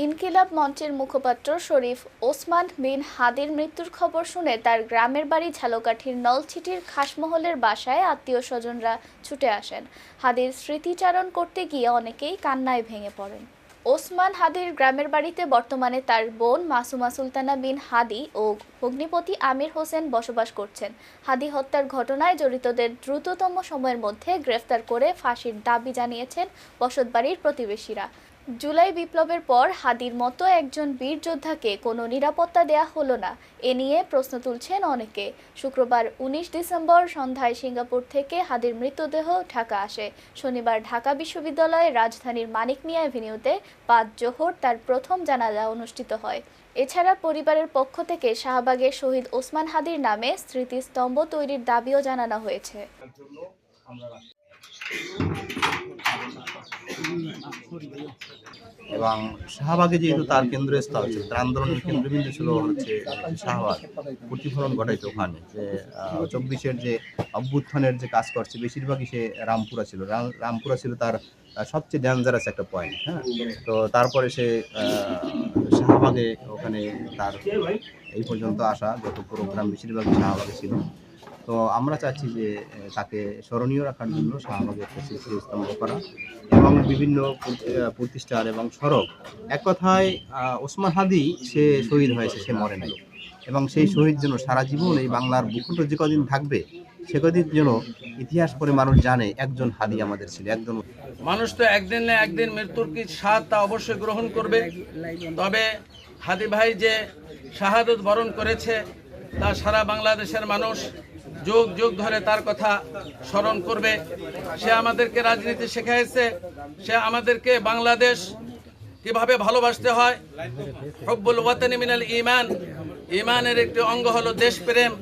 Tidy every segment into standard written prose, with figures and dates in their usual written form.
ইনকিলাব মঞ্চের মুখপাত্র শরীফ ওসমান বিন হাদির মৃত্যুর খবর শুনে তার গ্রামের বাড়ি ঝালকাঠির নলছিটির খাসমহলের বাসায় আত্মীয়-স্বজনরা ছুটে আসেন। হাদির স্মৃতিচারণ করতে গিয়ে অনেকেই কান্নায় ভেঙে পড়েন। ওসমান হাদির গ্রামের বাড়িতে বর্তমানে তার বোন মাসুমা সুলতানা বিন হাদি ও ভগ্নিপতি আমির হোসেন বসবাস করছেন। হাদি হত্যার ঘটনায় জড়িতদের দ্রুততম সময়ের মধ্যে গ্রেফতার করে ফাঁসির দাবি জানিয়েছেন বসতবাড়ির প্রতিবেশীরা। জুলাই বিপ্লবের পর হাদির মতো একজন বীর যোদ্ধাকে কোনো নিরাপত্তা দেয়া হলো না, এ নিয়ে প্রশ্ন তুলছেন অনেকে। শুক্রবার ১৯ ডিসেম্বর সন্ধ্যায় সিঙ্গাপুর থেকে হাদির মৃতদেহ ঢাকা আসে। শনিবার ঢাকা বিশ্ববিদ্যালয়ের রাজধানীর মানিক মিয়া এভিনিউতে ৫ জোহর তার প্রথম জানাজা অনুষ্ঠিত হয়। এছাড়া পরিবারের পক্ষ থেকে শাহবাগের শহীদ ওসমান হাদির নামে স্মৃতিস্তম্ভ তৈরির দাবিও জানানো হয়েছে। এবং শাহবাগে যেহেতু তার কেন্দ্রস্থল ছিল, তার আন্দোলনের কেন্দ্রবিন্দু ছিল হচ্ছে শাহবাগ, প্রতিফলন ঘটাইতো ওখানে যে ২৪-এর যে অভ্যুত্থানের যে কাজ করছে বেশিরভাগই সে রামপুরা ছিল। রামপুরা ছিল তার সবচেয়ে ডেঞ্জারাস একটা পয়েন্ট। হ্যাঁ, তো তারপরে সে শাহবাগে ওখানে তার এই পর্যন্ত আসা যত প্রোগ্রাম বেশিরভাগই শাহবাগে ছিল। তো আমরা চাচ্ছি যে তাকে স্মরণীয় রাখার জন্য শাহবাগে একটা স্মৃতিস্তম্ভ করা এবং বিভিন্ন প্রতিষ্ঠান এবং সড়ক। এক কথায় ওসমান হাদি সে শহীদ হয়েছে, সে মরে নাই, এবং সেই শহীদ যেন সারা জীবন এই বাংলার ভূখণ্ড যে কদিন থাকবে সে কদিন যেন ইতিহাস পড়ে মানুষ জানে একজন হাদি আমাদের ছিল। একজন মানুষ তো একদিন না একদিন মৃত্যুর কি স্বাদ তা অবশ্যই গ্রহণ করবে। তবে হাদি ভাই যে শাহাদত বরণ করেছে তা সারা বাংলাদেশের মানুষ যুগ যুগ ধরে তার কথা স্মরণ করবে। সে আমাদেরকে রাজনীতি শেখাইছে, সে আমাদেরকে বাংলাদেশ কিভাবে ভালোবাসতে হয়। হুব্বুল ওয়াতানি মিনাল ঈমান, ঈমানের একটি অঙ্গ হলো দেশপ্রেম।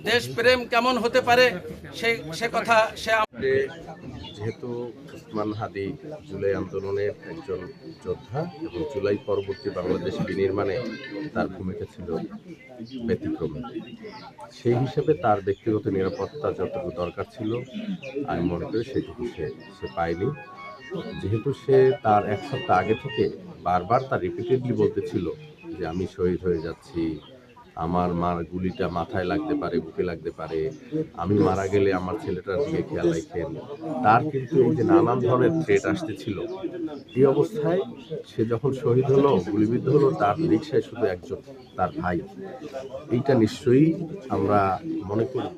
দেশপ্রেম কেমন হতে পারে সে কথা সে যেহেতু ওসমান হাদি জুলাই আন্দোলনের একজন যোদ্ধা এবং জুলাই পরবর্তী বাংলাদেশ বিনির্মাণে তার ভূমিকা ছিল ব্যতিক্রমী, সেই হিসেবে তার ব্যক্তিগত নিরাপত্তা যতটুকু দরকার ছিল আমি মনে করি সেটুকু সে পায়নি। যেহেতু সে তার এক সপ্তাহ আগে থেকে বারবার তার রিপিটেডলি বলতেছিল যে আমি শহীদ হয়ে যাচ্ছি, আমার মার গুলিটা মাথায় লাগতে পারে, বুকে লাগতে পারে, আমি মারা গেলে আমার ছেলেটার দিকে খেয়াল রাখেন। তার কিন্তু এই যে নানান ধরনের থ্রেট আসতেছিল, এই অবস্থায় সে যখন শহীদ হলো, গুলিবিদ্ধ হলো, তার রিকশায় শুধু একজন, তার ভাই। এইটা নিশ্চয়ই আমরা মনে করি।